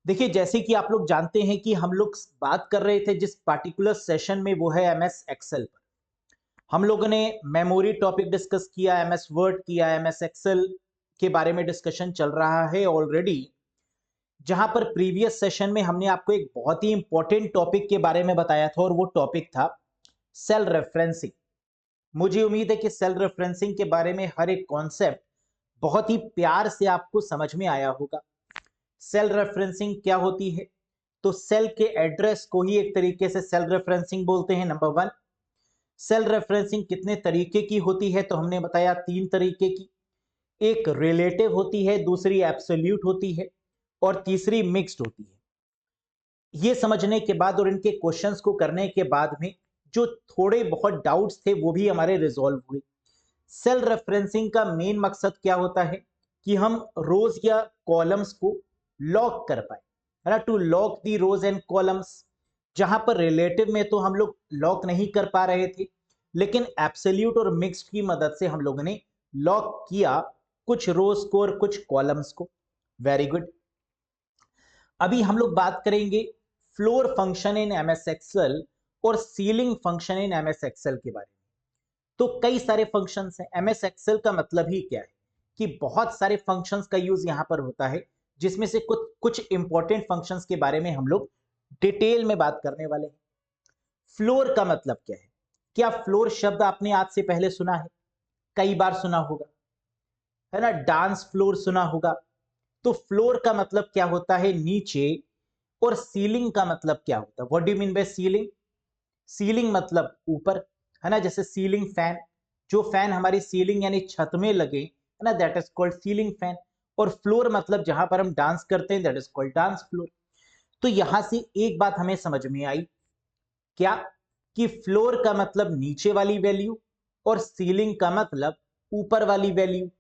देखिए, जैसे कि आप लोग जानते हैं कि हम लोग बात कर रहे थे जिस पार्टिकुलर सेशन में, वो है एमएस एक्सेल पर। हम लोगों ने मेमोरी टॉपिक डिस्कस किया, एमएस वर्ड किया, एमएस एक्सेल के बारे में डिस्कशन चल रहा है ऑलरेडी। जहां पर प्रीवियस सेशन में हमने आपको एक बहुत ही इंपॉर्टेंट टॉपिक के बारे में बताया था और वो टॉपिक था सेल रेफरेंसिंग। मुझे उम्मीद है कि सेल रेफरेंसिंग के बारे में हर एक कॉन्सेप्ट बहुत ही प्यार से आपको समझ में आया होगा। सेल रेफरेंसिंग क्या होती है? तो सेल के एड्रेस को ही एक तरीके से सेल रेफरेंसिंग बोलते हैं, नंबर वन। सेल रेफरेंसिंग कितने तरीके की होती है? तो हमने बताया तीन तरीके की। एक रिलेटिव होती है, दूसरी एब्सोल्यूट होती है और तीसरी मिक्स्ड होती है। ये समझने के बाद और इनके क्वेश्चंस को करने के बाद में जो थोड़े बहुत डाउट्स थे वो भी हमारे रिजॉल्व हुए। सेल रेफरेंसिंग का मेन मकसद क्या होता है कि हम रोज या कॉलम्स को लॉक कर पाए, है ना, to lock the rows and columns. जहां पर रिलेटिव में तो हम लोग लॉक नहीं कर पा रहे थे, लेकिन एब्सोल्यूट और मिक्स्ड की मदद से हम लोगों ने लॉक किया कुछ रोज को और कुछ कॉलम्स को। Very good. अभी हम लोग बात करेंगे floor function in MS Excel और ceiling function in MS Excel के बारे में। तो कई सारे फंक्शंस हैं। एमएस एक्सेल का मतलब ही क्या है कि बहुत सारे फंक्शंस का यूज यहां पर होता है, जिसमें से कुछ कुछ इंपॉर्टेंट फंक्शंस के बारे में हम लोग डिटेल में बात करने वाले हैं। फ्लोर का मतलब क्या है? क्या फ्लोर शब्द आपने आज से पहले सुना है? कई बार सुना होगा, है ना। डांस फ्लोर सुना होगा। तो फ्लोर का मतलब क्या होता है? नीचे। और सीलिंग का मतलब क्या होता है? What do you mean by ceiling? Ceiling मतलब ऊपर, है ना। जैसे सीलिंग फैन, जो फैन हमारी सीलिंग यानी छत में लगे, है ना, that is called ceiling fan. और फ्लोर मतलब जहां पर हम डांस करते हैं, that is called dance floor. तो यहां से एक बात हमें समझ में आई, क्या? कि फ्लोर का मतलब नीचे वाली वैल्यू और सीलिंग का मतलब ऊपर वाली वैल्यू।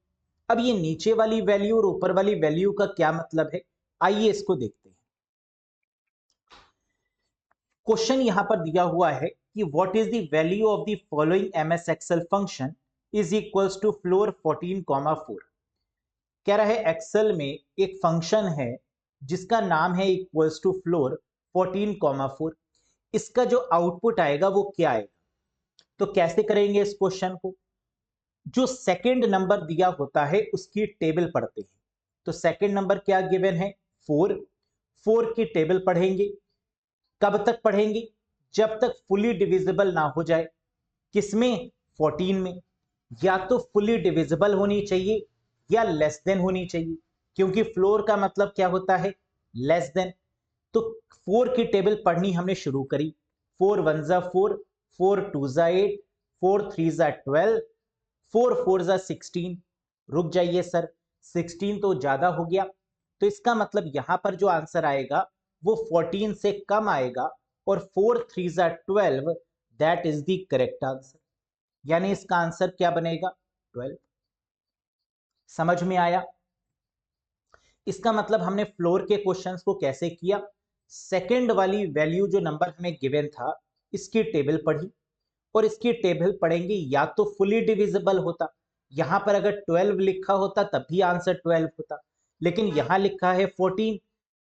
अब ये नीचे वाली वैल्यू और ऊपर वाली वैल्यू का क्या मतलब है? आइए इसको देखते हैं। क्वेश्चन यहां पर दिया हुआ है कि what is the value of the following MS Excel function is equals to floor 14,4। कह रहा है एक्सेल में एक फंक्शन है जिसका नाम है इक्वल्स टू फ्लोर 14,4। इसका जो आउटपुट आएगा वो क्या आएगा? तो कैसे करेंगे इस क्वेश्चन को? जो सेकंड नंबर दिया होता है उसकी टेबल पढ़ते हैं। तो सेकंड नंबर क्या गिवन है? 4। 4 की टेबल पढ़ेंगे। कब तक पढ़ेंगे? जब तक फुली डिविजिबल ना हो जाए। किसमें? 14 में। या तो फुली डिविजिबल होनी चाहिए या लेस देन होनी चाहिए, क्योंकि फ्लोर का मतलब क्या होता है? Less than. तो 4 की टेबल पढ़नी हमने शुरू करी। 4 1 जा 4, 4 2 जा 8, 4 3 जा 12, 4 4 जा 16। रुक जाइए सर, 16 तो ज्यादा हो गया। तो इसका मतलब यहां पर जो आंसर आएगा वो 14 से कम आएगा और 4 3 जा 12, that is the correct answer. यानी इसका आंसर क्या बनेगा? 12। समझ में आया? इसका मतलब हमने फ्लोर के क्वेश्चंस को कैसे किया? सेकंड वाली वैल्यू जो नंबर हमें गिवन था, इसकी टेबल पढ़ी। और इसकी टेबल पढ़ेंगे, या तो फुली डिविजिबल होता, यहां पर अगर 12 लिखा होता तब भी आंसर 12 होता, लेकिन यहां लिखा है 14।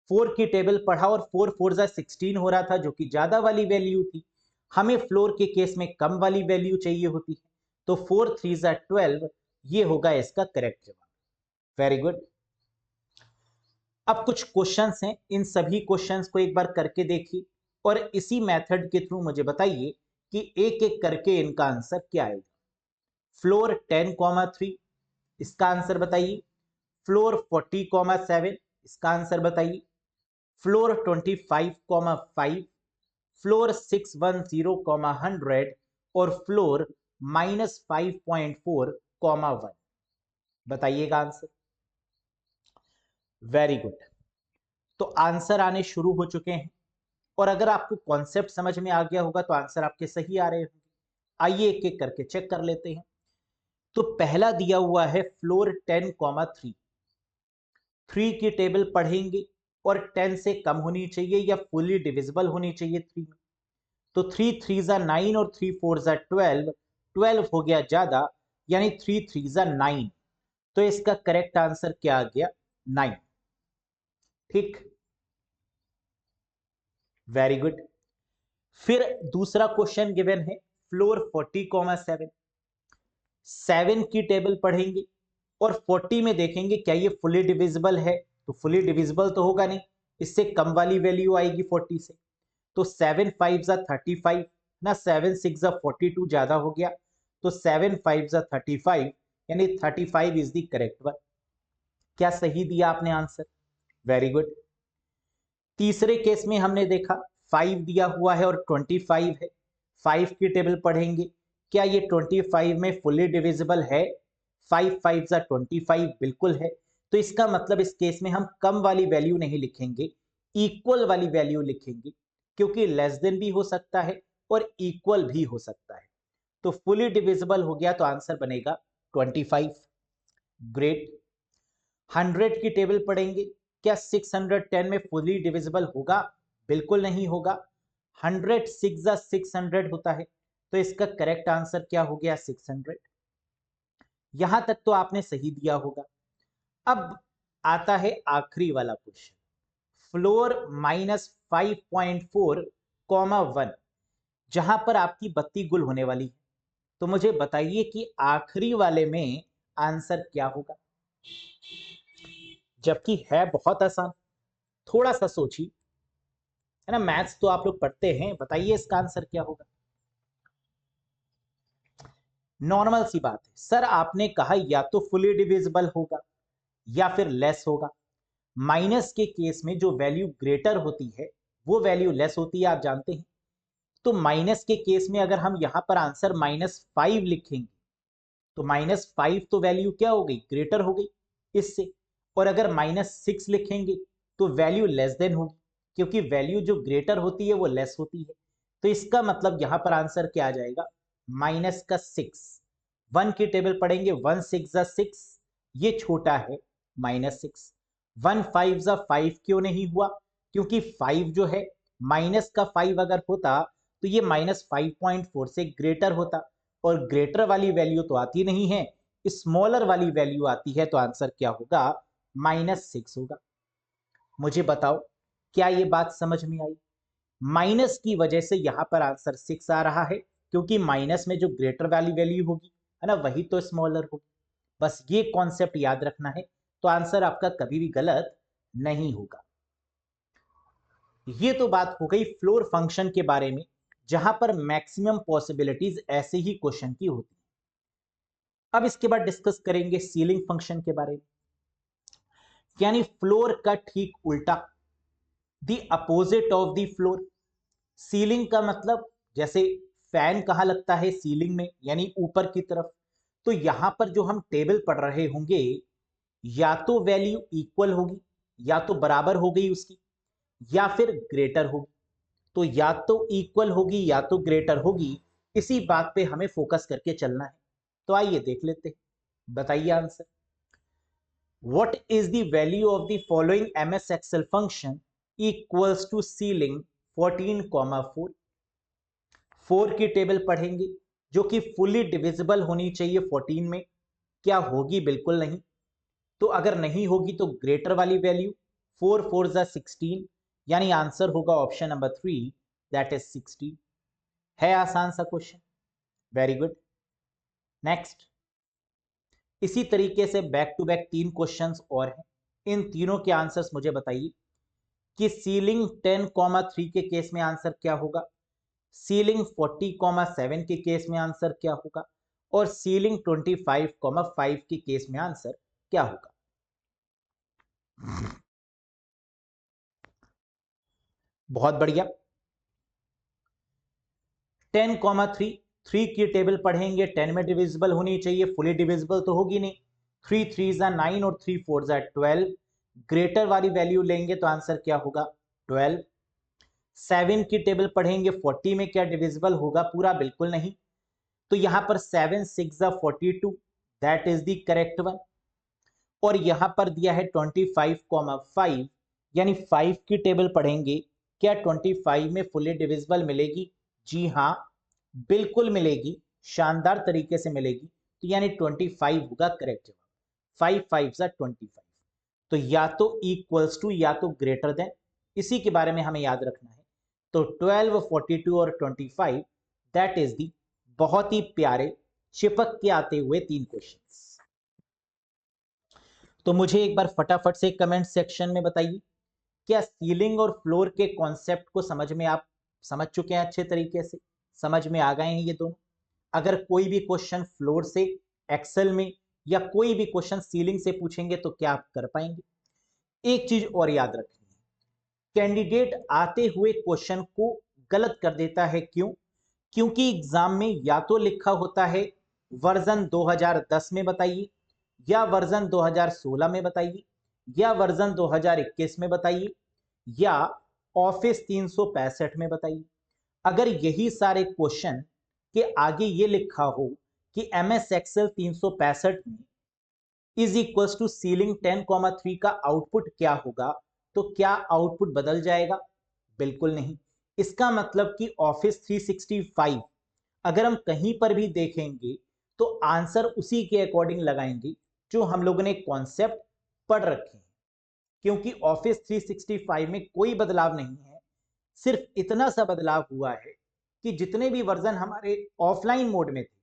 4 की टेबल पढ़ा और 4 4 जा 16 हो रहा था, जो कि ज्यादा वाली वैल्यू थी। हमें फ्लोर के केस में कम वाली वैल्यू चाहिए होती है। तो 4 3 जा 12, ये होगा इसका करेक्ट जवाब। Very good. अब कुछ क्वेश्चंस हैं, इन सभी क्वेश्चंस को एक बार करके देखिए और इसी मेथड के थ्रू मुझे बताइए कि एक एक करके इनका आंसर क्या आएगा। फ्लोर 10,3, इसका आंसर बताइए। फ्लोर 40,7, इसका आंसर बताइए। फ्लोर 25,5, फ्लोर 610,100 और फ्लोर -5.4,1। बताइएगा आंसर। Very good. तो आंसर आने शुरू हो चुके हैं और अगर आपको कॉन्सेप्ट समझ में आ गया होगा तो आंसर आपके सही आ रहे होंगे। आइए एक एक करके चेक कर लेते हैं। तो पहला दिया हुआ है फ्लोर 10,3। 3 की टेबल पढ़ेंगे और 10 से कम होनी चाहिए या फुली डिविजिबल होनी चाहिए 3 में। तो 3 3 जा 9 और 3 4 जा 12, 12 हो गया ज्यादा, यानी 3 3 जा 9। तो इसका करेक्ट आंसर क्या आ गया? 9। ठीक। Very good. फिर दूसरा क्वेश्चन गिवन है फ्लोर 40,7, 7 की टेबल पढ़ेंगे और 40 में देखेंगे क्या ये फुली डिविजिबल है, तो फुली डिविजिबल तो होगा नहीं, इससे कम वाली वैल्यू आएगी 40 से, तो 7 5 जा 35 ना, 7 6 जा 42 ज्यादा हो गया, तो 7 5 जा 35 यानी 35 इज द करेक्ट वन। क्या सही दिया आपने आंसर? Very good. तीसरे केस में हमने देखा 5 दिया हुआ है और 25 है, 5 की टेबल पढ़ेंगे, क्या ये 25 में फुली डिविजिबल है? 5 5 जा 25 बिल्कुल है, तो इसका मतलब इस केस में हम कम वाली वैल्यू नहीं लिखेंगे, इक्वल वाली वैल्यू लिखेंगे, क्योंकि लेस देन भी हो सकता है और इक्वल भी हो सकता है, तो फुली डिविजिबल हो गया, तो आंसर बनेगा 25। ग्रेट। 100 की टेबल पढ़ेंगे, क्या 610 में फुली डिविजिबल होगा? बिल्कुल नहीं होगा, 100 6 जा 600 होता है, तो इसका करेक्ट आंसर क्या हो गया? 600। यहां तक तो आपने सही दिया होगा। अब आता है आखिरी वाला क्वेश्चन, फ्लोर -5.4, 1, जहां पर आपकी बत्ती गुल होने वाली है, तो मुझे बताइए कि आखिरी वाले में आंसर क्या होगा? जबकि है बहुत आसान, थोड़ा सा सोचिए, है ना, मैथ्स तो आप लोग पढ़ते हैं, बताइए इसका आंसर क्या होगा? नॉर्मल सी बात है सर, आपने कहा या तो फुली डिविजिबल होगा या फिर लेस होगा। माइनस के केस में जो वैल्यू ग्रेटर होती है वो वैल्यू लेस होती है, आप जानते हैं। तो माइनस के केस में अगर हम यहां पर आंसर -5 लिखेंगे, तो -5 तो वैल्यू क्या हो गई? ग्रेटर हो गई इससे। और अगर -6 लिखेंगे तो वैल्यू लेस देन होगी, क्योंकि वैल्यू जो ग्रेटर होती है वो लेस होती है। तो इसका मतलब यहां पर आंसर क्या आ जाएगा? -6। 1 की टेबल पढ़ेंगे, 1 6 जा 6, ये छोटा है -6। 1 5 जा 5 क्यों नहीं हुआ? क्योंकि 5 जो है, माइनस का 5 अगर होता तो ये -5.4 से ग्रेटर होता, और ग्रेटर वाली वैल्यू तो आती नहीं है, स्मॉलर वाली वैल्यू आती है, तो आंसर क्या होगा? -6 होगा। मुझे बताओ, क्या ये बात समझ में आई? माइनस की वजह से यहां पर आंसर 6 आ रहा है, क्योंकि माइनस में जो ग्रेटर वाली वैल्यू होगी, है ना, वही तो स्मॉलर होगी। बस ये कॉन्सेप्ट याद रखना है, तो आंसर आपका कभी भी गलत नहीं होगा। ये तो बात हो गई फ्लोर फंक्शन के बारे में, जहां पर मैक्सिमम पॉसिबिलिटीज ऐसे ही क्वेश्चन की होती है। अब इसके बाद डिस्कस करेंगे सीलिंग फंक्शन के बारे में, यानी फ्लोर का ठीक उल्टा, the opposite of the floor. Ceiling का मतलब, जैसे फैन कहाँ लगता है? सीलिंग में, यानी ऊपर की तरफ। तो यहां पर जो हम टेबल पढ़ रहे होंगे, या तो वैल्यू इक्वल होगी, या तो बराबर हो गई उसकी, या फिर ग्रेटर होगी। तो या तो इक्वल होगी या तो ग्रेटर होगी, इसी बात पे हमें फोकस करके चलना है। तो आइए देख लेते हैं, बताइए answer. What is the value of the following MS Excel function equals to ceiling 14,4? 4 की टेबल पढ़ेंगे, जो कि फुली डिविजिबल होनी चाहिए 14 में, क्या होगी? बिल्कुल नहीं। तो अगर नहीं होगी तो ग्रेटर वाली वैल्यू, 4 4 जा 16, यानी आंसर होगा ऑप्शन नंबर 3, दैट इज 16। है आसान सा क्वेश्चन, वेरी गुड। नेक्स्ट, इसी तरीके से बैक टू बैक 3 क्वेश्चंस और हैं, इन तीनों के आंसर्स मुझे बताइए कि सीलिंग 10,3 के केस में आंसर क्या होगा, सीलिंग 40,7 के केस में आंसर क्या होगा, और सीलिंग 25,5 के केस में आंसर क्या होगा। बहुत बढ़िया। 10,3, 3 की टेबल पढ़ेंगे, 10 में डिविजिबल होनी चाहिए, फुली डिविजिबल तो होगी नहीं। 3 3 जा 9 और 3 4 जा 12, ग्रेटर वाली वैल्यू लेंगे तो आंसर क्या होगा? 12। 7 की टेबल पढ़ेंगे, 40 में क्या डिविजिबल होगा पूरा? बिल्कुल नहीं। तो यहां पर 7 6 जा 42, that is the correct one. और यहां पर दिया है 25,5, यानी 5 की टेबल पढ़ेंगे, क्या 25 में फुली डिविजिबल मिलेगी? जी हाँ, बिल्कुल मिलेगी, शानदार तरीके से मिलेगी। तो यानी 25 होगा करेक्ट जवाब। 5 5 जा 25, तो या तो इक्वल्स टू या तो ग्रेटर देन, इसी के बारे में हमें याद रखना है। तो 12, 42 और 25 दैट इज दी बहुत ही प्यारे चिपक के आते हुए 3 क्वेश्चंस। तो मुझे एक बार फटाफट से कमेंट सेक्शन में बताइए, क्या सीलिंग और फ्लोर के कॉन्सेप्ट को समझ में आप समझ चुके हैं, अच्छे तरीके से समझ में आ गए हैं ये दोनों? अगर कोई भी क्वेश्चन फ्लोर से एक्सेल में या कोई भी क्वेश्चन सीलिंग से पूछेंगे तो क्या आप कर पाएंगे? एक चीज और याद रखनी है, कैंडिडेट आते हुए क्वेश्चन को गलत कर देता है। क्यों? क्योंकि एग्जाम में या तो लिखा होता है वर्जन 2010 में बताइए, या वर्जन 2016 में बताइए, या वर्जन 2021 में बताइए, या ऑफिस 365 में बताइए। अगर यही सारे क्वेश्चन के आगे ये लिखा हो कि एमएस एक्सेल 365 में इज इक्वल्स टू सीलिंग 10,3 का आउटपुट क्या होगा, तो क्या आउटपुट बदल जाएगा? बिल्कुल नहीं। इसका मतलब कि ऑफिस 365 अगर हम कहीं पर भी देखेंगे तो आंसर उसी के अकॉर्डिंग लगाएंगे जो हम लोगों ने कॉन्सेप्ट पढ़ रखे हैं, क्योंकि ऑफिस 365 में कोई बदलाव नहीं है। सिर्फ इतना सा बदलाव हुआ है कि जितने भी वर्जन हमारे ऑफलाइन मोड में थे,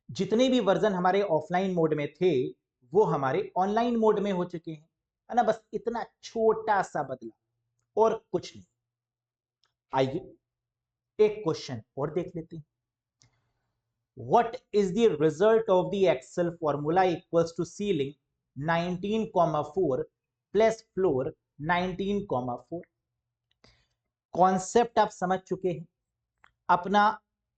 जितने भी वर्जन हमारे ऑफलाइन मोड में थे वो हमारे ऑनलाइन मोड में हो चुके हैं, है ना? बस इतना छोटा सा बदलाव और कुछ नहीं। आइए एक क्वेश्चन और देख लेते हैं। What is the result of the Excel formula equals to ceiling 19,4 plus floor 19,4? Concept आप समझ चुके हैं, अपना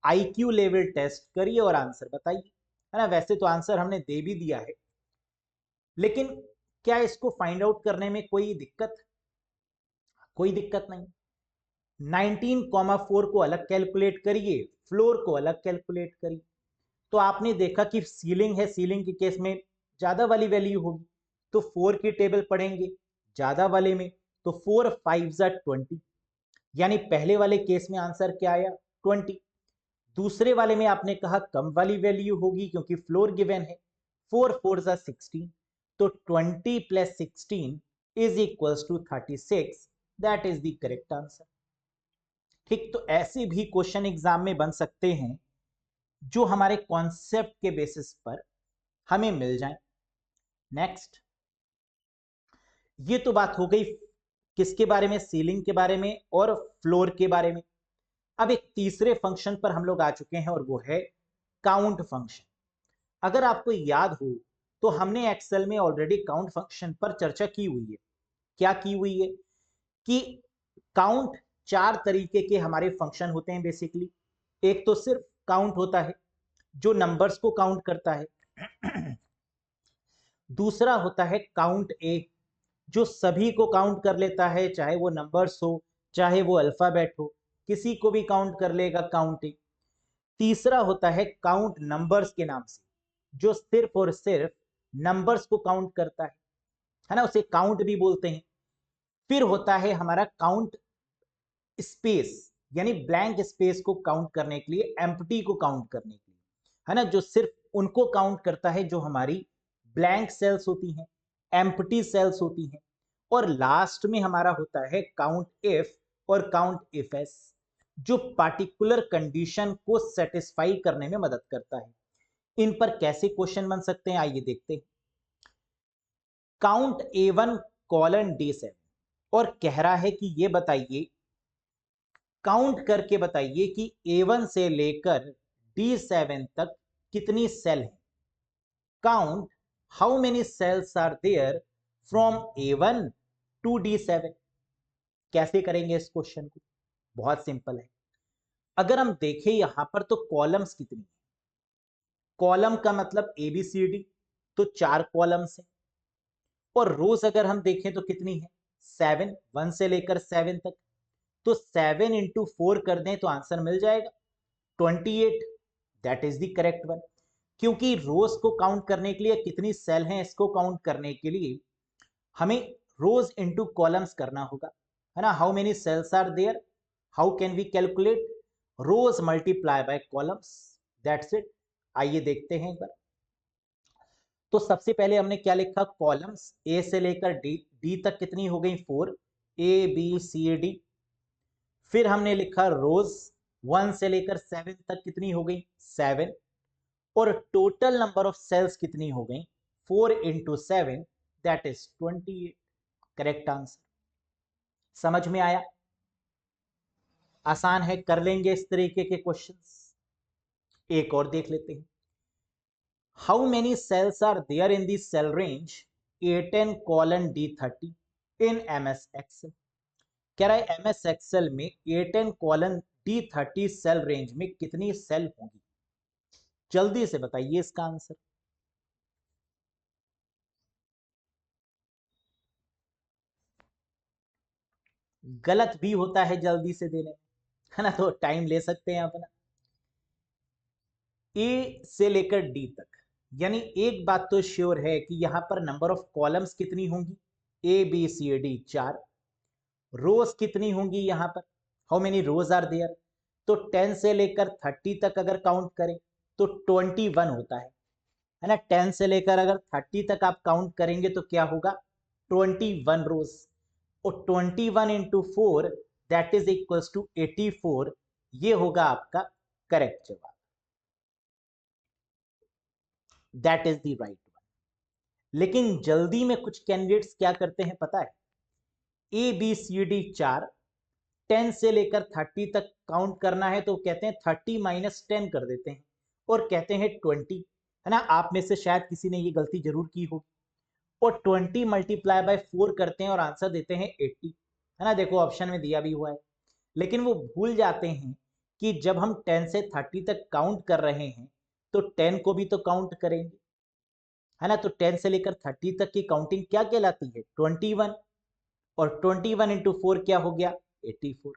IQ लेवल टेस्ट करिए और आंसर बताइए, है ना? वैसे तो आंसर हमने दे भी दिया है, लेकिन क्या इसको फाइंड आउट करने में कोई दिक्कत? कोई दिक्कत नहीं। 19,4 को अलग कैलकुलेट करिए, फ्लोर को अलग कैलकुलेट करिए। तो आपने देखा कि सीलिंग है, सीलिंग के केस में ज्यादा वाली वैल्यू होगी, तो 4 की टेबल पढ़ेंगे ज्यादा वाले में, तो 4 5 20, यानी पहले वाले केस में आंसर क्या आया? 20। दूसरे वाले में आपने कहा कम वाली वैल्यू होगी क्योंकि फ्लोर गिवन है, 4 4 16, तो 20 plus 16 is equals to 36, that is the correct answer. ठीक, तो ऐसे भी क्वेश्चन एग्जाम में बन सकते हैं जो हमारे कॉन्सेप्ट के बेसिस पर हमें मिल जाए। नेक्स्ट, ये तो बात हो गई किसके बारे में? सीलिंग के बारे में और फ्लोर के बारे में। अब एक तीसरे फंक्शन पर हम लोग आ चुके हैं और वो है काउंट फंक्शन। अगर आपको याद हो तो हमने एक्सेल में ऑलरेडी काउंट फंक्शन पर चर्चा की हुई है। क्या की हुई है कि काउंट 4 तरीके के हमारे फंक्शन होते हैं बेसिकली। एक तो सिर्फ काउंट होता है जो नंबर्स को काउंट करता है। दूसरा होता है काउंट ए, जो सभी को काउंट कर लेता है, चाहे वो नंबर्स हो चाहे वो अल्फाबेट हो, किसी को भी काउंट कर लेगा, काउंट ए। तीसरा होता है काउंट नंबर्स के नाम से, जो सिर्फ और सिर्फ नंबर्स को काउंट करता है ना, उसे काउंट भी बोलते हैं। फिर होता है हमारा काउंट स्पेस, यानी ब्लैंक स्पेस को काउंट करने के लिए, एम्प्टी को काउंट करने के लिए, है ना, जो सिर्फ उनको काउंट करता है जो हमारी ब्लैंक सेल्स होती हैं, एम्प्टी सेल्स होती हैं। और लास्ट में हमारा होता है काउंट इफ और काउंट इफ एस, जो पार्टिकुलर कंडीशन को सेटिस्फाई करने में मदद करता है। इन पर कैसे क्वेश्चन बन सकते हैं, आइए देखते हैं। काउंट A1 कॉलन D7 और कह रहा है कि ये बताइए, काउंट करके बताइए कि A1 से लेकर D7 तक कितनी सेल है। Count how many cells are there from A1 to D7। कैसे करेंगे इस क्वेश्चन को? बहुत सिंपल है। अगर हम देखें यहां पर तो कॉलम्स कितनी है, कॉलम का मतलब ABCD, तो 4 कॉलम्स है। और रोज अगर हम देखें तो कितनी है? 7, 1 से लेकर 7 तक, तो 7 इंटू 4 कर दें तो आंसर मिल जाएगा 28। That is the correct one. क्योंकि रोज को काउंट करने के लिए कितनी सेल हैं इसको काउंट करने के लिए हमें रोज इंटू कॉलम्स करना होगा, है ना। How many cells are there, how can we calculate? Rows multiply by columns, that's it. आइए देखते हैं एक बार। तो सबसे पहले हमने क्या लिखा? कॉलम्स ए से लेकर डी तक कितनी हो गई? 4, A B C D। फिर हमने लिखा रोज 1 से लेकर 7 तक कितनी हो गई 7, और टोटल नंबर ऑफ सेल्स कितनी हो गई 4 into 7 that is 28। Correct answer. समझ में आया? आसान है, कर लेंगे इस तरीके के क्वेश्चंस। एक और देख लेते हैं। How many cells are there in the cell range A10:D30 इन MS एक्सेल? कह रहा है MS एक्सेल में A10:D30 सेल रेंज में कितनी सेल होंगी? जल्दी से बताइए इसका आंसर। गलत भी होता है जल्दी से देने में, है ना, तो टाइम ले सकते हैं अपना। ए से लेकर डी तक, यानी एक बात तो श्योर है कि यहां पर नंबर ऑफ कॉलम्स कितनी होंगी ABCD 4, रोज कितनी होंगी यहां पर, how many rows are there, तो 10 से लेकर 30 तक अगर काउंट करें तो 21 होता है ना। 10 से लेकर अगर 30 तक आप काउंट करेंगे तो क्या होगा 21 रोज, और 21 into 4 that is equals to 84। ये होगा आपका करेक्ट जवाब, that is the right one. लेकिन जल्दी में कुछ कैंडिडेट्स क्या करते हैं पता है, ABCD 4 10 से लेकर 30 तक काउंट करना है तो कहते हैं 30 माइनस 10 कर देते हैं और कहते हैं 20, है ना। आप में से शायद किसी ने ये गलती जरूर की होगी, और 20 मल्टीप्लाई बाय 4 करते हैं और आंसर देते हैं 80, है ना। देखो ऑप्शन में दिया भी हुआ है, लेकिन वो भूल जाते हैं कि जब हम 10 से 30 तक काउंट कर रहे हैं तो 10 को भी तो काउंट करेंगे, है ना। तो 10 से लेकर 30 तक की काउंटिंग क्या कहलाती है 21, और 21 इंटू 4 क्या हो गया 84।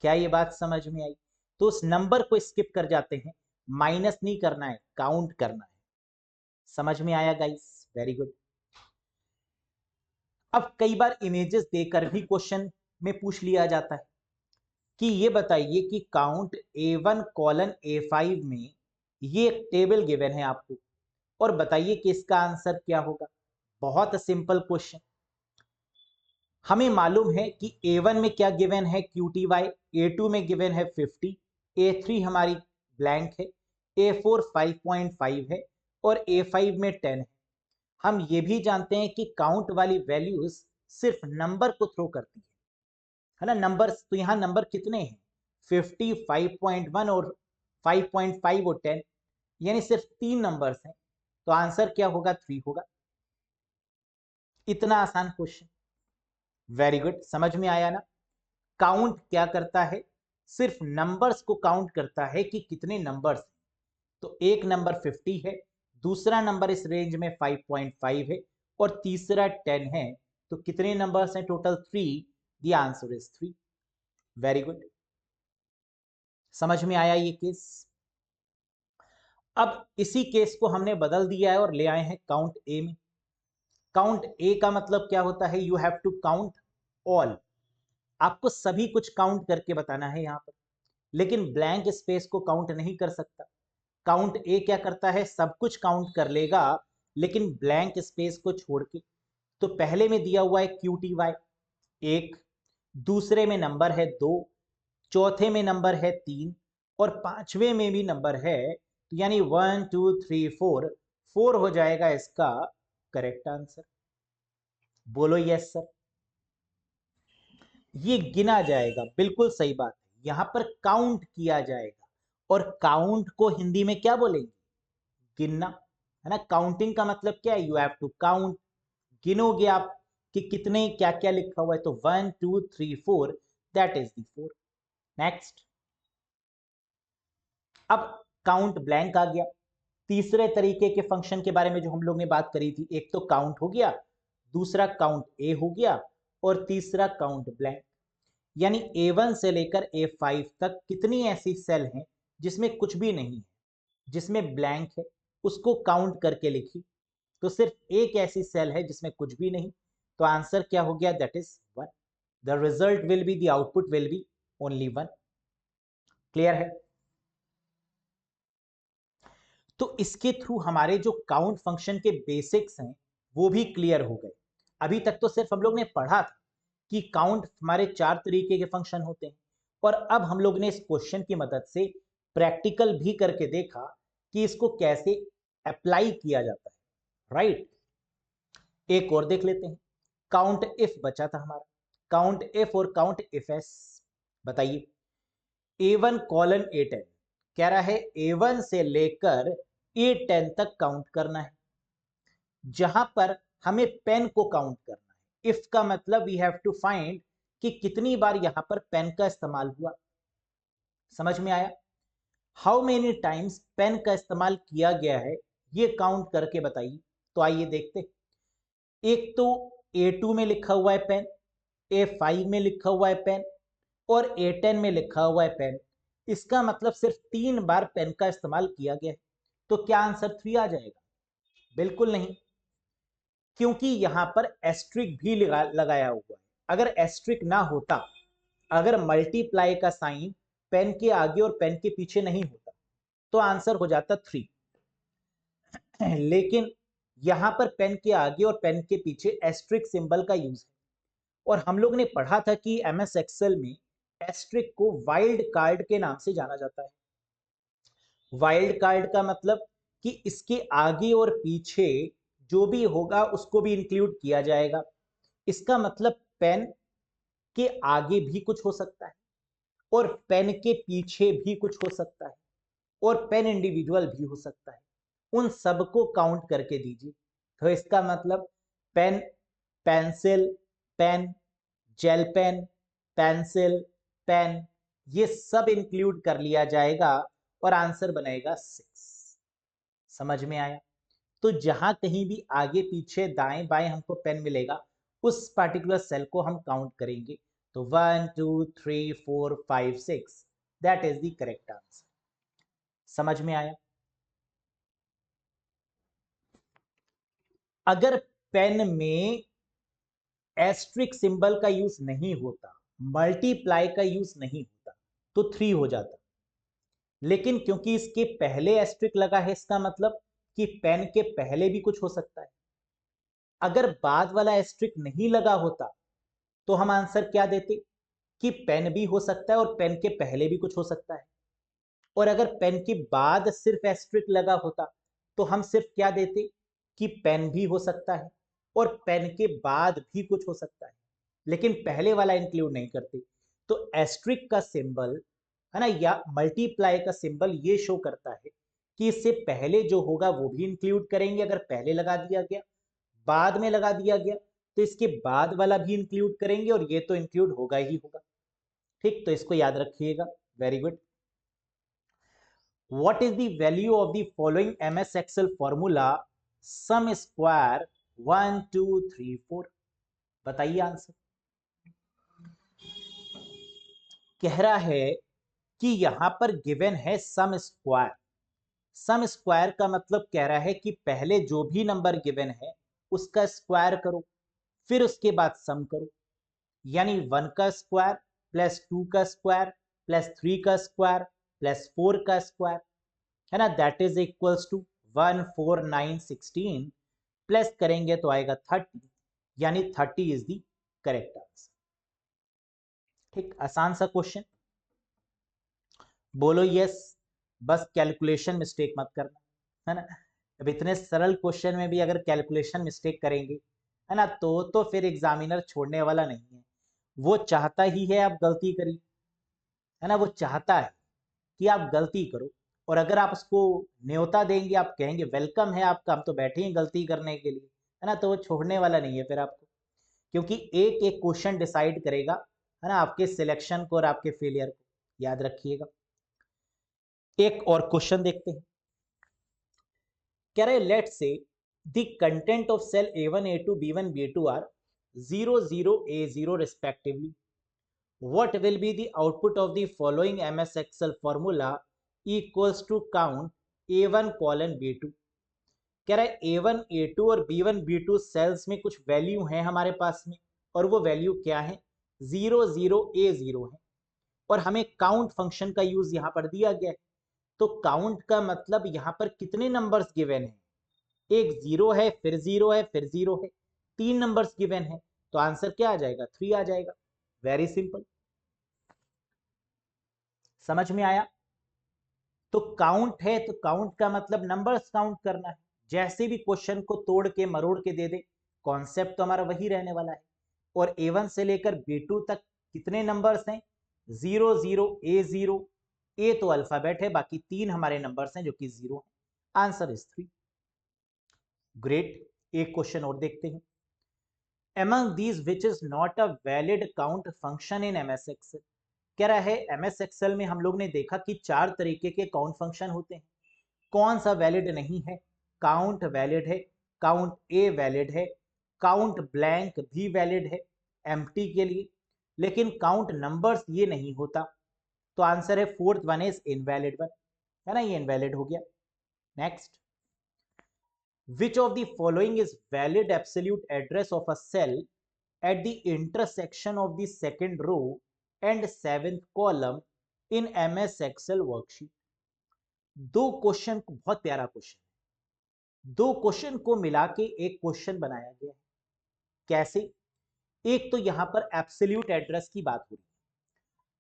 क्या ये बात समझ में आई? तो उस नंबर को स्किप कर जाते हैं, माइनस नहीं करना है, काउंट करना है। समझ में आया गाइस? Very good. अब कई बार इमेजेस देकर भी क्वेश्चन में पूछ लिया जाता है कि ये बताइए कि काउंट A1:A5 में ये एक टेबल गिवन है आपको, और बताइए कि इसका आंसर क्या होगा। बहुत सिंपल क्वेश्चन। हमें मालूम है कि A1 में क्या गिवन है QTY, A2 में गिवन है 50, A3 हमारी ब्लैंक है, A4 5.5 है, और A5 में 10 है। हम ये भी जानते हैं कि काउंट वाली वैल्यूज सिर्फ नंबर को थ्रो करती है ना। नंबर्स तो यहाँ नंबर कितने हैं 50, 5.1 और 5.5 और 10, यानी सिर्फ 3 नंबर्स हैं, तो आंसर क्या होगा 3 होगा। इतना आसान क्वेश्चन। वेरी गुड, समझ में आया ना। काउंट क्या करता है, सिर्फ नंबर्स को काउंट करता है कि कितने नंबर्स हैं। तो एक नंबर 50 है, दूसरा नंबर इस रेंज में 5.5 है, और तीसरा 10 है, तो कितने नंबर्स हैं total 3। The answer is 3। Very good, समझ में आया ये केस। अब इसी केस को हमने बदल दिया है और ले आए हैं काउंट ए में। काउंट ए का मतलब क्या होता है, you have to count all, आपको सभी कुछ काउंट करके बताना है यहां पर, लेकिन ब्लैंक स्पेस को काउंट नहीं कर सकता। काउंट ए क्या करता है, सब कुछ काउंट कर लेगा लेकिन ब्लैंक स्पेस को छोड़ के। तो पहले में दिया हुआ है QTY 1, दूसरे में नंबर है 2, चौथे में नंबर है 3, और पांचवें में भी नंबर है, तो यानी 1 2 3 4, 4 हो जाएगा इसका करेक्ट आंसर। बोलो यस सर। ये गिना जाएगा, बिल्कुल सही बात है, यहां पर काउंट किया जाएगा, और काउंट को हिंदी में क्या बोलेंगे, गिनना, है ना। काउंटिंग का मतलब क्या है, यू हैव टू काउंट, गिनोगे आप कि कितने क्या क्या लिखा हुआ है, तो 1 2 3 4 दैट इज द 4। नेक्स्ट, अब काउंट ब्लैंक आ गया। तीसरे तरीके के फंक्शन के बारे में जो हम लोग ने बात करी थी, एक तो काउंट हो गया, दूसरा काउंट ए हो गया, और तीसरा काउंट ब्लैंक। यानी A1 से लेकर A5 तक कितनी ऐसी सेल हैं जिसमें कुछ भी नहीं है, जिसमें ब्लैंक है, उसको काउंट करके लिखी, तो सिर्फ एक ऐसी सेल है जिसमें कुछ भी नहीं, तो आंसर क्या हो गया, that is 1। The result will be, the output will be only 1। Clear है? तो इसके थ्रू हमारे जो काउंट फंक्शन के बेसिक्स हैं वो भी क्लियर हो गए। अभी तक तो सिर्फ हम लोग ने पढ़ा था कि काउंट हमारे 4 तरीके के फंक्शन होते हैं, और अब हम लोग ने इस क्वेश्चन की मदद से प्रैक्टिकल भी करके देखा कि इसको कैसे अप्लाई किया जाता है, राइट। एक और देख लेते हैं। काउंट इफ बचा था हमारा, काउंट इफ और काउंट इफ एस। बताइए A1 कॉलन A10 कह रहा है A1 से लेकर A10 तक काउंट करना है, जहां पर हमें पेन को काउंट करना है। इफ का मतलब वी हैव टू फाइंड कि कितनी बार यहां पर पेन का इस्तेमाल हुआ। समझ में आया? हाउ मेनी टाइम्स पेन का इस्तेमाल किया गया है, ये काउंट करके बताइए। तो आइए देखते। एक तो A2 में लिखा हुआ है पेन, A5 में लिखा हुआ है पेन और A10 में लिखा हुआ है पेन। इसका मतलब सिर्फ 3 बार पेन का इस्तेमाल किया गया है। तो क्या आंसर 3 आ जाएगा? बिल्कुल नहीं, क्योंकि यहां पर एस्ट्रिक भी लगाया हुआ है। अगर एस्ट्रिक ना होता, अगर मल्टीप्लाई का साइन पेन के आगे और पेन के पीछे नहीं होता, तो आंसर हो जाता 3। लेकिन यहां पर पेन के आगे और पेन के पीछे एस्ट्रिक सिंबल का यूज है। और हम लोग ने पढ़ा था कि एमएस एक्सेल में एस्ट्रिक को वाइल्ड कार्ड के नाम से जाना जाता है। वाइल्ड कार्ड का मतलब कि इसके आगे और पीछे जो भी होगा उसको भी इंक्लूड किया जाएगा। इसका मतलब पेन के आगे भी कुछ हो सकता है और पेन के पीछे भी कुछ हो सकता है और पेन इंडिविजुअल भी हो सकता है। उन सबको काउंट करके दीजिए। तो इसका मतलब pen, pencil, pen, gel pen, pencil, pen, ये सब इंक्लूड कर लिया जाएगा और आंसर बनेगा 6। समझ में आया? तो जहां कहीं भी आगे पीछे दाएं बाएं हमको पेन मिलेगा, उस पार्टिकुलर सेल को हम काउंट करेंगे। तो 1 2 3 4 5 6, that is the correct answer. समझ में आया? अगर पेन में एस्ट्रिक सिंबल का यूज नहीं होता, मल्टीप्लाई का यूज नहीं होता, तो 3 हो जाता। लेकिन क्योंकि इसके पहले एस्ट्रिक लगा है, इसका मतलब कि पेन के पहले भी कुछ हो सकता है। अगर बाद वाला एस्ट्रिक नहीं लगा होता तो हम आंसर क्या देते कि पेन भी हो सकता है और पेन के पहले भी कुछ हो सकता है। और अगर पेन के बाद सिर्फ एस्ट्रिक लगा होता तो हम सिर्फ क्या देते कि पेन भी हो सकता है और पेन के बाद भी कुछ हो सकता है, लेकिन पहले वाला इंक्लूड नहीं करते। तो एस्ट्रिक का सिंबल है ना, या मल्टीप्लाई का सिंबल ये शो करता है कि इससे पहले जो होगा वो भी इंक्लूड करेंगे। अगर पहले लगा दिया गया, बाद में लगा दिया गया, तो इसके बाद वाला भी इंक्लूड करेंगे और ये तो इंक्लूड होगा ही होगा। ठीक, तो इसको याद रखिएगा। Very good. What is the value of the following MS Excel formula? Sum square 1 2 3 4। बताइए आंसर। कह रहा है कि यहां पर गिवन है सम स्क्वायर। सम स्क्वायर का मतलब कह रहा है कि पहले जो भी नंबर गिवन है उसका स्क्वायर करो, फिर उसके बाद सम करो। यानी 1 का स्क्वायर प्लस 2 का स्क्वायर प्लस 3 का स्क्वायर प्लस 4 का स्क्वायर, है ना, that is equals to 1 4 9 16। Plus करेंगे तो आएगा 30, यानी 30 इज द करेक्ट आंसर। ठीक, आसान सा क्वेश्चन। बोलो यस, बस कैलकुलेशन मिस्टेक मत करना, है ना। अब इतने सरल क्वेश्चन में भी अगर कैलकुलेशन मिस्टेक करेंगे, है ना, तो फिर एग्जामिनर छोड़ने वाला नहीं है। वो चाहता ही है आप गलती करिए, है ना, वो चाहता है कि आप गलती करो। और अगर आप उसको न्योता देंगे, आप कहेंगे वेलकम है आपका, हम तो बैठे हैं गलती करने के लिए, है ना, तो वो छोड़ने वाला नहीं है फिर आपको। क्योंकि एक एक क्वेश्चन डिसाइड करेगा, है ना, आपके सिलेक्शन को और आपके फेलियर को। याद रखिएगा। एक और क्वेश्चन देखते हैं। कह रहे let say the content of cell A1 A2 B1 B2 are 0 0 A0 respectively. What will be the output of the following MS Excel formula equals to count A1 colon B2? कह रहा है A1 A2 और B1 B2 sales में कुछ value है हमारे पास में, और वो वैल्यू क्या है? 0 0 A0 है। और हमें काउंट फंक्शन का यूज यहां पर दिया गया है। तो काउंट का मतलब यहां पर कितने नंबर्स गिवन है? एक जीरो है, फिर जीरो है, फिर जीरो है, 3 नंबर्स गिवन है। तो आंसर क्या आ जाएगा? 3 आ जाएगा। Very simple. समझ में आया? तो काउंट है तो काउंट का मतलब नंबर्स काउंट करना है, जैसे भी क्वेश्चन को तोड़ के मरोड़ के दे दे, कॉन्सेप्ट तो हमारा वही रहने वाला है। और A1 से लेकर B2 तक कितने नंबर्स हैं? 0 0 A0, ए तो अल्फाबेट है, बाकी 3 हमारे नंबर्स हैं जो कि 0 है। Answer is 3। ग्रेट, एक क्वेश्चन और देखते हैं। among these which is not a valid count function in MS Excel। कह रहा है MS Excel में हम लोग ने देखा कि 4 तरीके के काउंट फंक्शन होते हैं, कौन सा वैलिड नहीं है? काउंट वैलिड है, काउंट ए वैलिड है, काउंट ब्लैंक भी वैलिड है एम्प्टी के लिए, लेकिन काउंट नंबर्स ये नहीं होता। तो आंसर है fourth one is invalid one, है ना, ये इनवैलिड हो गया। Next, which of the following is valid absolute address of a cell at the intersection of the second row and seventh column in MS Excel worksheet। दो question, बहुत प्यारा question, दो question को मिला के एक क्वेश्चन बनाया गया है। कैसे? एक तो यहां पर एब्सोल्यूट एड्रेस की बात हो रही है।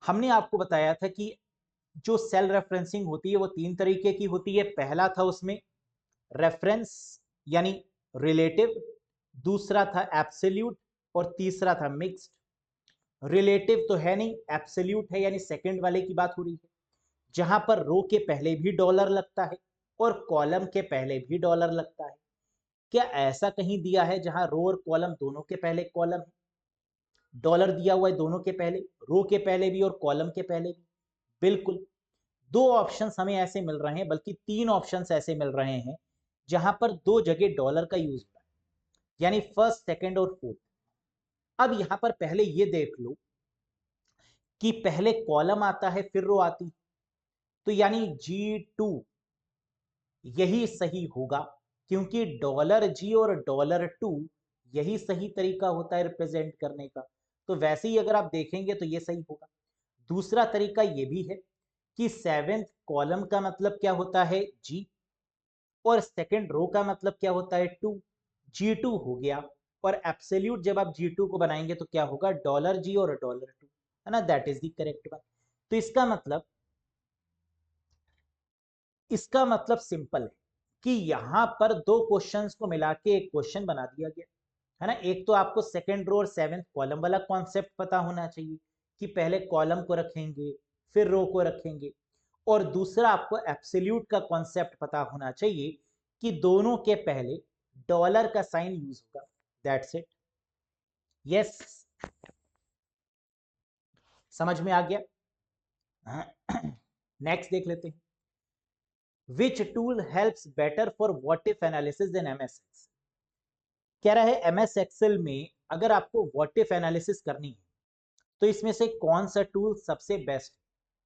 हमने आपको बताया था कि जो सेल रेफरेंसिंग होती है वो 3 तरीके की होती है। पहला था उसमें रेफरेंस यानी रिलेटिव, दूसरा था एब्सोल्यूट और तीसरा था मिक्स्ड। रिलेटिव तो है नहीं, एब्सोल्यूट है, यानी सेकंड वाले की बात हो रही है, जहां पर रो के पहले भी डॉलर लगता है और कॉलम के पहले भी डॉलर लगता है। क्या ऐसा कहीं दिया है जहां रो और कॉलम दोनों के पहले कॉलम है, डॉलर दिया हुआ है दोनों के पहले, रो के पहले भी और कॉलम के पहले भी? बिल्कुल। दो ऑप्शंस हमें ऐसे मिल रहे हैं, बल्कि 3 ऑप्शंस ऐसे मिल रहे हैं जहां पर दो जगह डॉलर का यूज होता है, यानी फर्स्ट, सेकंड और फोर्थ। अब यहां पर पहले ये देख लो कि पहले कॉलम आता है फिर रो आती, तो यानी G2 यही सही होगा, क्योंकि $G और $2 यही सही तरीका होता है रिप्रेजेंट करने का। तो वैसे ही अगर आप देखेंगे तो ये सही होगा। दूसरा तरीका ये भी है कि सेवेंथ कॉलम का मतलब क्या होता है? G, और सेकंड रो का मतलब क्या होता है? 2, G2 हो गया। और एब्सोल्यूट जब आप G2 को बनाएंगे तो क्या होगा? $G और $2, है ना, that is the correct one. तो इसका मतलब सिंपल है कि यहां पर दो क्वेश्चंस को मिला के एक क्वेश्चन बना दिया गया, है ना। एक तो आपको सेकंड रो और सेवेंथ कॉलम वाला कॉन्सेप्ट पता होना चाहिए कि पहले कॉलम को रखेंगे फिर रो को रखेंगे, और दूसरा आपको एब्सोल्यूट का कॉन्सेप्ट पता होना चाहिए कि दोनों के पहले डॉलर का साइन यूज होगा। That's it. यस, समझ में आ गया? नेक्स्ट देख लेते हैं। Which tool helps better for what if analysis in MS Excel। कह रहा है MS Excel में अगर आपको व्हाट इफ एनालिसिस करनी है तो इसमें से कौन सा टूल सबसे बेस्ट?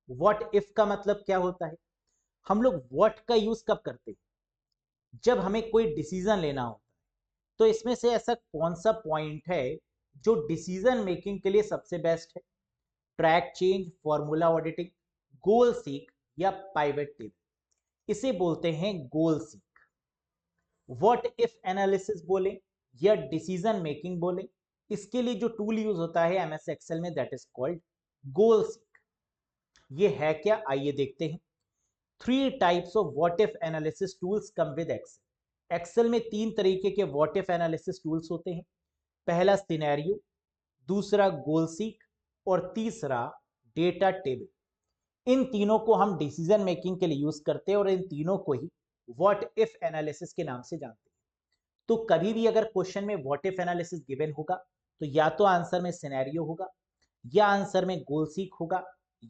व्हाट इफ का मतलब क्या होता है? हम लोग व्हाट का यूज कब करते हैं? जब हमें कोई डिसीजन लेना होता है। तो इसमें से ऐसा कौन सा पॉइंट है जो डिसीजन मेकिंग के लिए सबसे बेस्ट है? ट्रैक चेंज, फॉर्मूला ऑडिटिंग, गोल सीक या पाइवेट टेबल? इसे बोलते हैं गोल सीक। व्हाट इफ एनालिसिस बोले या डिसीजन मेकिंग बोले, इसके लिए जो टूल यूज होता है MS Excel में that is called goal seek. ये है क्या? आइए देखते हैं। 3 types of what if analysis tools come with Excel. Excel में 3 तरीके के व्हाट इफ एनालिसिस टूल्स होते हैं। पहला सिनेरियो, दूसरा गोल सीक और तीसरा डेटा टेबल। इन तीनों को हम डिसीजन मेकिंग के लिए यूज करते हैं और इन तीनों को ही व्हाट इफ एनालिसिस के नाम से जानते हैं। तो कभी भी अगर क्वेश्चन में व्हाट इफ एनालिसिस गिवन होगा तो या तो आंसर में सिनेरियो होगा, या आंसर में गोल सीक होगा,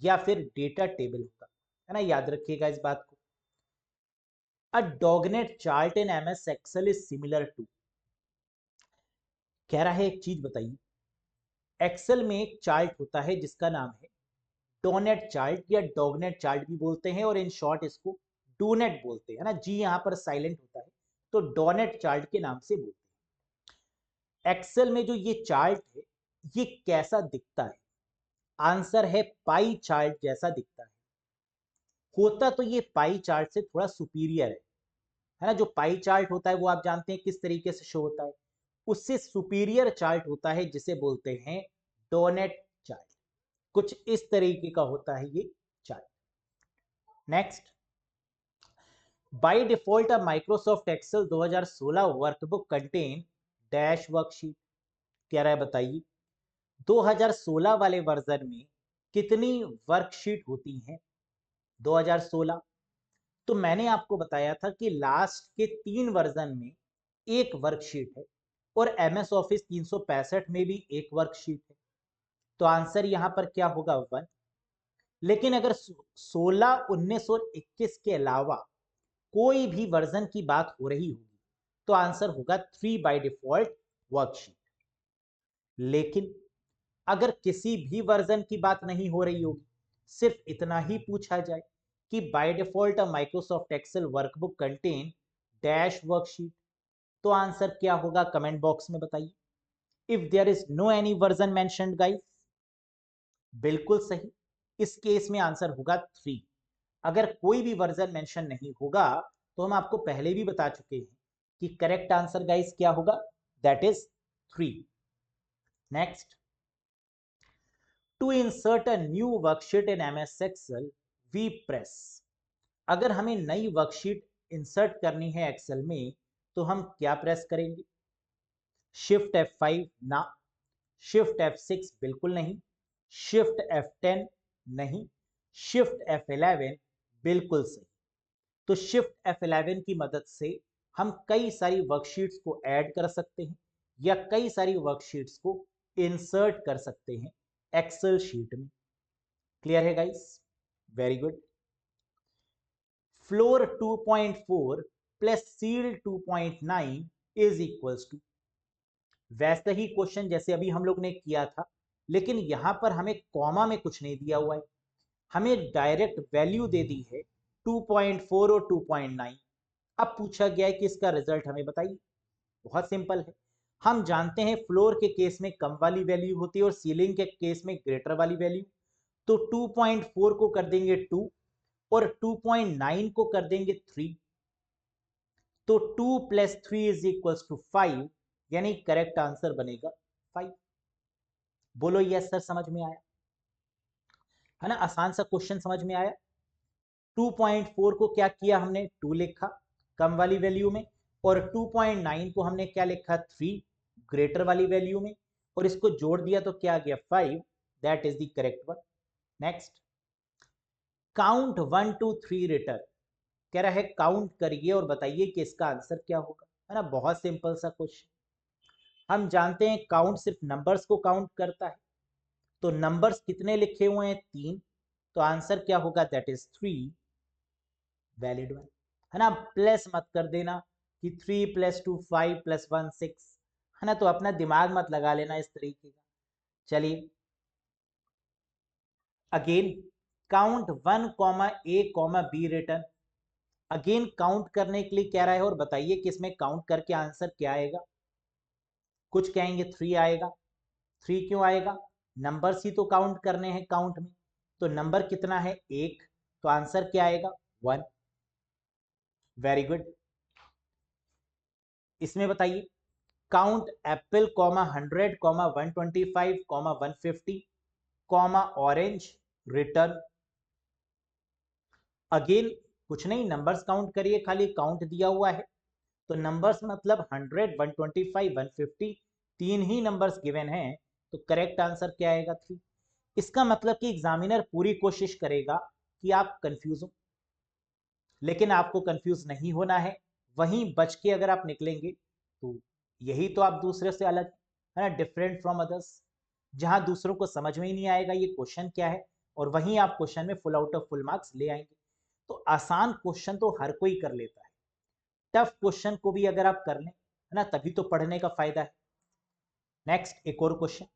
या फिर डेटा टेबल होगा, है ना। याद रखिएगा इस बात को। A doughnut chart in MS Excel is similar to. कह रहा है एक चीज बताइए, एक्सेल में एक चार्ट होता है जिसका नाम है डोनेट चार्ट या डॉगनेट चार्ट भी बोलते हैं, और इन शॉर्ट इसको डोनेट बोलते हैं, है ना। जी यहां पर साइलेंट होता है, तो डोनेट चार्ट के नाम से बोलते हैं। एक्सेल में जो ये चार्ट है ये कैसा दिखता है? आंसर है पाई चार्ट जैसा दिखता है। होता तो ये पाई चार्ट से थोड़ा सुपीरियर है ना। जो पाई चार्ट होता है वो आप जानते हैं किस तरीके से शो होता है, उससे सुपीरियर चार्ट होता है जिसे बोलते हैं डोनेट चार्ट। कुछ इस तरीके का होता है ये chart. Next, by default a Microsoft Excel 2016 workbook contain dash worksheet. कह रहा है बताइए 2016 वाले वर्जन में कितनी वर्कशीट होती हैं। 2016, तो मैंने आपको बताया था कि लास्ट के 3 वर्जन में एक वर्कशीट है और एमएस ऑफिस 365 में भी एक वर्कशीट है, तो आंसर यहां पर क्या होगा 1। लेकिन अगर 16 19 और 21 के अलावा कोई भी वर्जन की बात हो रही होगी तो आंसर होगा 3 बाय डिफॉल्ट वर्कशीट। लेकिन अगर किसी भी वर्जन की बात नहीं हो रही होगी, सिर्फ इतना ही पूछा जाए कि by default Microsoft Excel workbook contain dash worksheet, तो आंसर क्या होगा कमेंट बॉक्स में बताइए। If there is no any version mentioned guys, बिल्कुल सही, इस केस में आंसर होगा 3। अगर कोई भी वर्जन मेंशन नहीं होगा तो हम आपको पहले भी बता चुके हैं कि करेक्ट आंसर गाइस क्या होगा, that is 3। Next, to insert a new worksheet in MS Excel we press. अगर हमें नई वर्कशीट इंसर्ट करनी है एक्सेल में तो हम क्या प्रेस करेंगे। शिफ्ट F5 ना, शिफ्ट F6 बिल्कुल नहीं, शिफ्ट F10 नहीं, शिफ्ट F11 बिल्कुल सही। तो शिफ्ट F11 की मदद से हम कई सारी वर्कशीट्स को ऐड कर सकते हैं या कई सारी वर्कशीट्स को इंसर्ट कर सकते हैं एक्सेल शीट में। क्लियर है guys, very good. Floor 2.4 plus ceil 2.9 is equals to, वैसे ही क्वेश्चन जैसे अभी हम लोग ने किया था, लेकिन यहां पर हमें कॉमा में कुछ नहीं दिया हुआ है, हमें डायरेक्ट वैल्यू दे दी है 2.4 और 2.9। अब पूछा गया है कि इसका रिजल्ट हमें बताइए। बहुत सिंपल है, हम जानते हैं फ्लोर के केस में कम वाली वैल्यू होती है और सीलिंग के केस में ग्रेटर वाली वैल्यू। तो 2.4 को कर देंगे 2 और 2.9 को कर देंगे 3, तो 2 प्लस 3 इज इक्वल्स टू 5, यानी करेक्ट आंसर बनेगा 5। बोलो यस सर, समझ में आया है ना, आसान सा क्वेश्चन समझ में आया। 2.4 को क्या किया हमने, 2 लिखा कम वाली वैल्यू में, और 2.9 को हमने क्या लिखा 3 ग्रेटर वाली वैल्यू में, और इसको जोड़ दिया तो क्या आ गया 5, that is the correct one. Next, count 1 2 3 return. कह रहा है काउंट करिए और बताइए कि इसका आंसर क्या होगा, है ना, बहुत सिंपल सा क्वेश्चन। हम जानते हैं काउंट सिर्फ नंबर्स को काउंट करता है, तो नंबर्स कितने लिखे हुए हैं 3, तो आंसर क्या होगा दैट इज 3, वैलिड वन, है ना। प्लस मत कर देना कि 3 + 2 5 + 1 6, है ना, तो अपना दिमाग मत लगा लेना इस तरीके का। चलिए again, count 1 A B return. Again count करने के लिए कह रहा है और बताइए कि इसमें काउंट करके आंसर क्या आएगा। कुछ कहेंगे 3 आएगा, 3 क्यों आएगा, नंबर्स ही तो काउंट करने हैं काउंट में, तो नंबर कितना है 1, तो आंसर क्या आएगा 1। Very good. इसमें बताइए count Apple 100 125 150 orange return. Again कुछ नहीं, नंबर्स काउंट करिए, खाली काउंट दिया हुआ है, तो नंबर्स मतलब 100 125 150, 3 ही नंबर्स गिवन हैं, तो करेक्ट आंसर क्या आएगा 3। इसका मतलब कि एग्जामिनर पूरी कोशिश करेगा कि आप कंफ्यूज हो, लेकिन आपको कंफ्यूज नहीं होना है, वहीं बच के अगर आप निकलेंगे तो यही तो आप दूसरे से अलग है ना, डिफरेंट फ्रॉम अदर्स, जहां दूसरों को समझ में ही नहीं आएगा ये क्वेश्चन क्या है, और वहीं आप क्वेश्चन में full out of full marks ले आएंगे। तो आसान क्वेश्चन तो हर कोई कर लेता है, टफ क्वेश्चन को भी अगर आप कर लें है ना, तभी तो पढ़ने का फायदा है। नेक्स्ट, एक और question,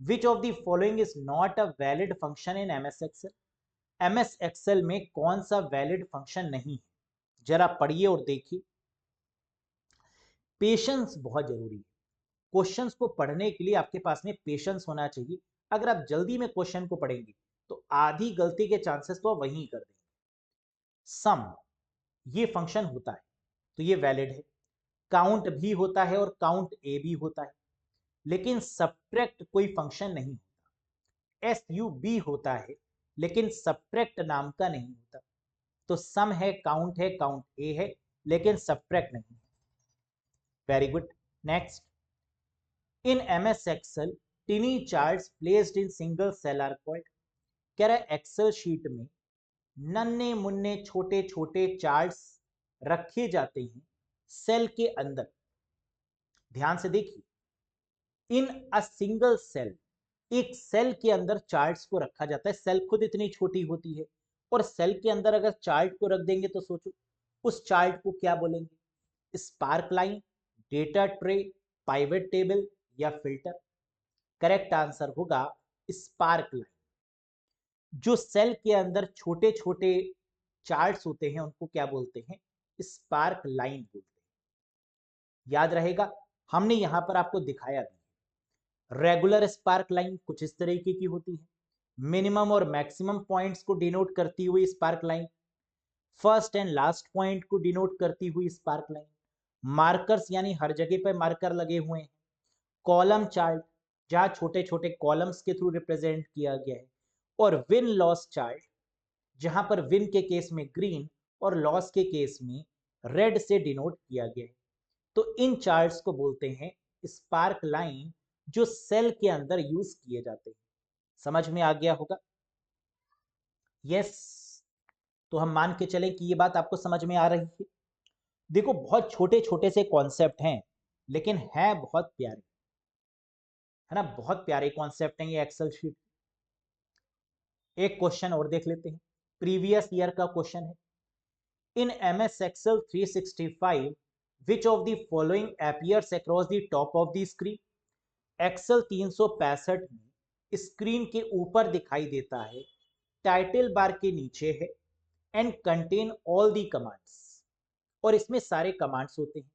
which of the following is not a valid function in MS Excel. MS Excel में कौन सा वैलिड फंक्शन नहीं है, जरा पढ़िए और देखिए। पेशेंस बहुत जरूरी है, क्वेश्चंस को पढ़ने के लिए आपके पास में पेशेंस होना चाहिए। अगर आप जल्दी में क्वेश्चन को पढ़ेंगे तो आधी गलती के चांसेस तो आप वहीं कर देंगे। सम, ये फंक्शन होता है तो ये वैलिड है, काउंट भी होता है और काउंट ए भी होता है, लेकिन सब्ट्रैक्ट कोई फंक्शन नहीं होता। SUB होता है लेकिन सब्ट्रैक्ट नाम का नहीं होता। तो सम है, काउंट ए है, लेकिन सब्ट्रैक्ट नहीं है। Very good. Next, in MS Excel tiny charts placed in single cell are called. कह रहा है एक्सेल शीट में नन्हे मुन्ने छोटे छोटे चार्ट्स रखे जाते हैं सेल के अंदर। ध्यान से देखिए, इन अ सिंगल सेल, एक सेल के अंदर चार्ट्स को रखा जाता है। सेल खुद इतनी छोटी होती है और सेल के अंदर अगर चार्ट को रख देंगे तो सोचो उस चार्ट को क्या बोलेंगे? Sparkline, data tray, pivot table या फिल्टर? करेक्ट आंसर होगा स्पार्क लाइन। जो सेल के अंदर छोटे छोटे चार्ट्स होते हैं उनको क्या बोलते हैं? स्पार्क लाइन बोलते हैं। याद रहेगा, हमने यहां पर आपको दिखाया भी। रेगुलर स्पार्क लाइन कुछ इस तरीके की होती है, मिनिमम और मैक्सिमम पॉइंट्स को डिनोट करती हुई spark line, first and last point को डिनोट करती हुई स्पार्क लाइन, मार्कर्स यानी हर जगह पर मार्कर लगे हुए हैं, कॉलम चार्ट जहां छोटे छोटे कॉलम्स के थ्रू रिप्रेजेंट किया गया है, और विन लॉस चार्ट जहां पर विन के केस में ग्रीन और लॉस के केस में रेड से डिनोट किया गया है। तो इन चार्ट्स को बोलते हैं स्पार्क लाइन, जो सेल के अंदर यूज किए जाते हैं। समझ में आ गया होगा? यस। तो हम मान के चलें कि ये बात आपको समझ में आ रही है। देखो, बहुत छोटे छोटे से कॉन्सेप्ट हैं लेकिन है बहुत प्यारे, है ना? बहुत प्यारे कॉन्सेप्ट हैं ये एक्सेल शीट। एक क्वेश्चन और देख लेते हैं, प्रीवियस ईयर का क्वेश्चन है। इन MS Excel 365 which of the following appears across the top of the screen? Excel 365 में स्क्रीन के ऊपर दिखाई देता है, टाइटल बार के नीचे है, and contain all the commands, और इसमें सारे कमांड्स होते हैं,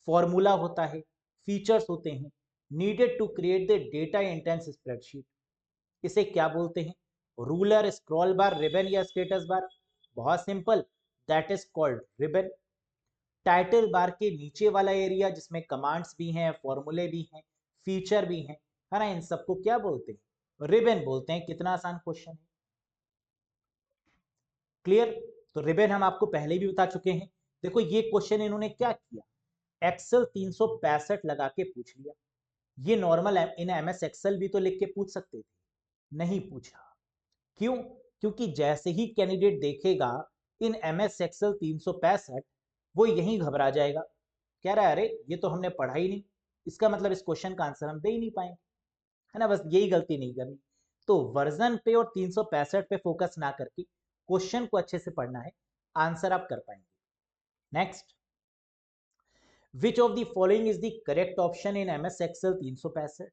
फॉर्मूला होता है, फीचर्स होते हैं, needed to create the data intense spreadsheet. इसे क्या बोलते हैं? रूलर, स्क्रॉल बार, रिबन या स्टेटस बार? बहुत simple, that is called ribbon. Title bar के नीचे वाला एरिया जिसमें कमांड्स भी हैं, फॉर्मूले भी हैं, फीचर भी हैं, है ना, इन सबको क्या बोलते हैं? रिबन बोलते हैं। कितना आसान क्वेश्चन है, क्लियर? तो रिबन हम आपको पहले भी बता चुके हैं। देखो, ये क्वेश्चन इन्होंने क्या किया, एक्सेल 365 लगा के पूछ लिया। ये नॉर्मल इन MS एक्सेल भी तो लिख के पूछ सकते थे, नहीं पूछा। क्यों? क्योंकि जैसे ही कैंडिडेट देखेगा इन MS एक्सेल 365, वो यहीं घबरा जाएगा, कह रहा है अरे ये तो हमने पढ़ा ही नहीं, इसका मतलब इस क्वेश्चन का आंसर हम दे ही नहीं पाएंगे, है ना? बस यही गलती नहीं करनी। तो वर्जन पे और 365 पे फोकस ना करके क्वेश्चन को अच्छे से पढ़ना है, आंसर आप कर पाएंगे। Next, which of the following is the correct option in MS Excel 365?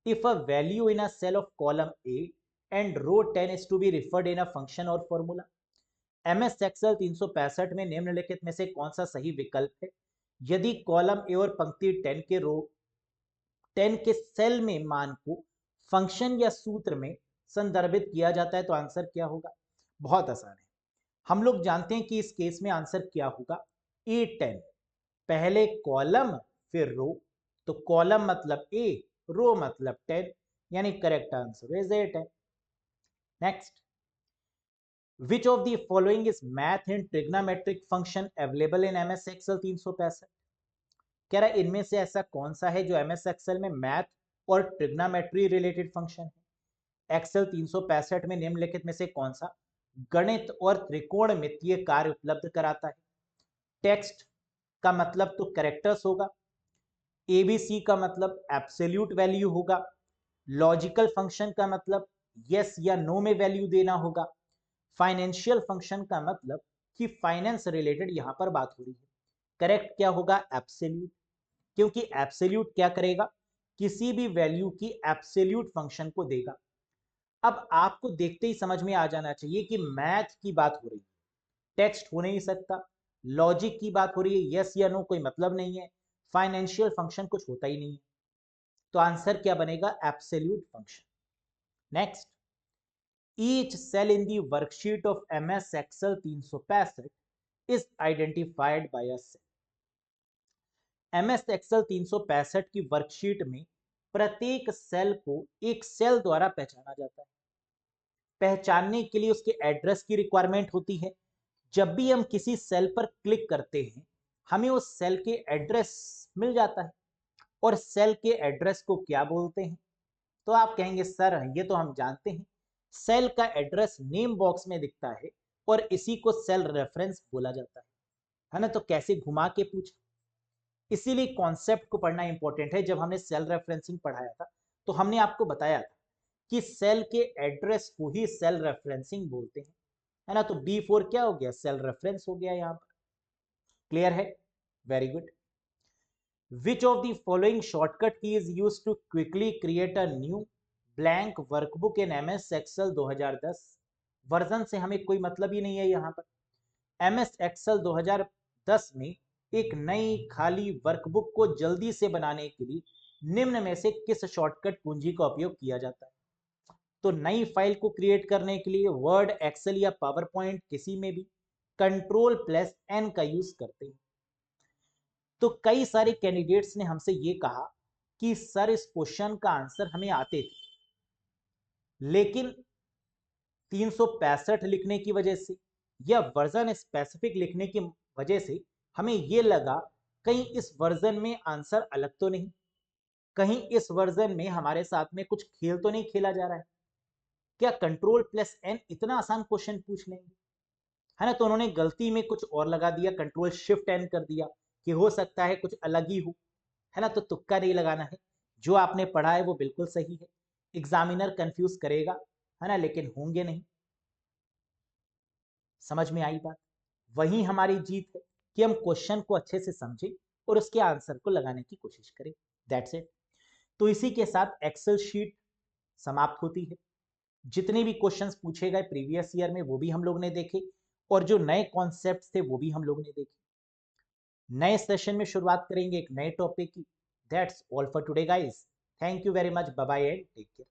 If a value in a cell of column A and row 10 is to be referred in a function or formula? MS Excel 365 में निम्नलिखित में से कौन सा सही विकल्प है? यदि कॉलम ए और पंक्ति 10 के रो 10 के सेल में मान को फंक्शन या सूत्र में संदर्भित किया जाता है तो आंसर क्या होगा? बहुत आसान है, हम लोग जानते हैं कि इस केस में आंसर क्या होगा? A10, पहले कॉलम फिर रो, तो कॉलम मतलब A, रो मतलब 10, यानी correct answer is A10। Next, which of the following is math and trigonometric function available in MS Excel 365? कह रहा है इनमें से ऐसा कौन सा है जो MS Excel में मैथ और ट्रिग्नोमेट्री रिलेटेड फंक्शन है? एक्सेल 365 में निम्नलिखित में से कौन सा गणित और त्रिकोणमितीय कार्य उपलब्ध कराता है? टेक्स्ट का मतलब तो कैरेक्टर्स होगा, ABC का मतलब एब्सोल्यूट वैल्यू होगा, लॉजिकल फंक्शन का मतलब यस या नो में वैल्यू देना होगा, फाइनेंशियल फंक्शन का मतलब कि फाइनेंस रिलेटेड यहां पर बात हो रही है। करेक्ट क्या होगा? एब्सोल्यूट, क्योंकि एब्सोल्यूट क्या करेगा? किसी भी वैल्यू की एब्सोल्यूट फंक्शन को देगा। अब आपको देखते ही समझ में आ जाना चाहिए कि मैथ की बात हो रही है, टेक्स्ट हो नहीं सकता, लॉजिक की बात हो रही है, यस या नो कोई मतलब नहीं है, फाइनेंशियल फंक्शन कुछ होता ही नहीं है, तो आंसर क्या बनेगा? Absolute function. Next, each cell in the worksheet of MS Excel 365 is identified by a cell. MS Excel 365 की वर्कशीट में प्रत्येक सेल को एक सेल द्वारा पहचाना जाता है। पहचानने के लिए उसके एड्रेस की रिक्वायरमेंट होती है, जब भी हम किसी सेल पर क्लिक करते हैं हमें उस सेल के एड्रेस मिल जाता है, और सेल के एड्रेस को क्या बोलते हैं? तो आप कहेंगे सर ये तो हम जानते हैं, सेल का एड्रेस नेम बॉक्स में दिखता है और इसी को सेल रेफरेंस बोला जाता है ना? तो कैसे घुमा के पूछ, इसीलिए कॉन्सेप्ट को पढ़ना इंपॉर्टेंट है। जब हमने सेल रेफरेंसिंग पढ़ाया था तो हमने आपको बताया था कि सेल के एड्रेस को ही सेल रेफरेंसिंग बोलते हैं, है ना? तो B4 क्या हो गया? सेल रेफरेंस हो गया यहाँ पर। क्लियर है? Very good. Which of the following shortcut key is used to quickly create a new blank workbook in MS Excel 2010? Version से हमें कोई मतलब ही नहीं है यहाँ पर। MS Excel 2010 में एक नई खाली वर्कबुक को जल्दी से बनाने के लिए निम्न में से किस शॉर्टकट कुंजी का उपयोग किया जाता है? तो नई फाइल को क्रिएट करने के लिए वर्ड, एक्सेल या पावर पॉइंट किसी में भी Ctrl+N का यूज करते हैं। तो कई सारे कैंडिडेट्स ने हमसे ये कहा कि सर इस क्वेश्चन का आंसर हमें आते थे, लेकिन 365 लिखने की वजह से या वर्जन स्पेसिफिक लिखने की वजह से हमें ये लगा कहीं इस वर्जन में आंसर अलग तो नहीं, कहीं इस वर्जन में हमारे साथ में कुछ खेल तो नहीं खेला जा रहा है, क्या Ctrl+N इतना आसान क्वेश्चन पूछ लेंगे, है ना? तो उन्होंने गलती में कुछ और लगा दिया, Ctrl+Shift+N कर दिया कि हो सकता है कुछ अलग ही हो, है ना? तो तुक्का नहीं लगाना है, जो आपने पढ़ा है वो बिल्कुल सही है। एग्जामिनर कंफ्यूज करेगा, है ना, लेकिन होंगे नहीं। समझ में आई बात? वही हमारी जीत है कि हम क्वेश्चन को अच्छे से समझें और उसके आंसर को लगाने की कोशिश करें। That's it. तो इसी के साथ एक्सेल शीट समाप्त होती है। जितने भी क्वेश्चंस पूछे गए प्रीवियस ईयर में वो भी हम लोग ने देखे, और जो नए कॉन्सेप्ट्स थे वो भी हम लोग ने देखे। नए सेशन में शुरुआत करेंगे एक नए टॉपिक की। That's all for today guys. Thank you very much. Bye bye and take care.